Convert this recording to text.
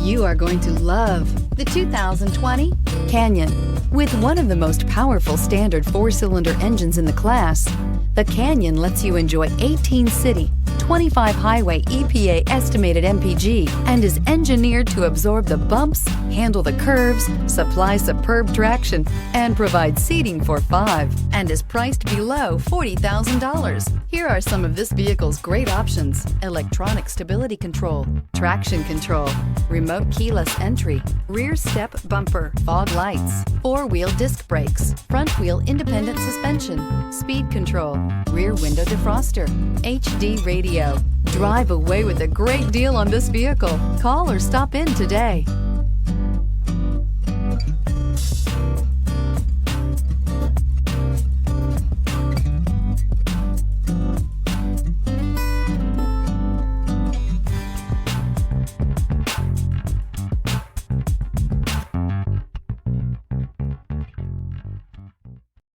You are going to love the 2020 Canyon. With one of the most powerful standard 4-cylinder engines in the class, the Canyon lets you enjoy 18 city, 25 highway EPA estimated MPG, and is engineered to absorb the bumps, handle the curves, supply superb traction, and provide seating for 5, and is priced below $40,000. Here are some of this vehicle's great options: electronic stability control, traction control, remote keyless entry, rear step bumper, fog lights, 4-wheel disc brakes, front wheel independent suspension, speed control, rear window defroster, HD radio. Drive away with a great deal on this vehicle. Call or stop in today.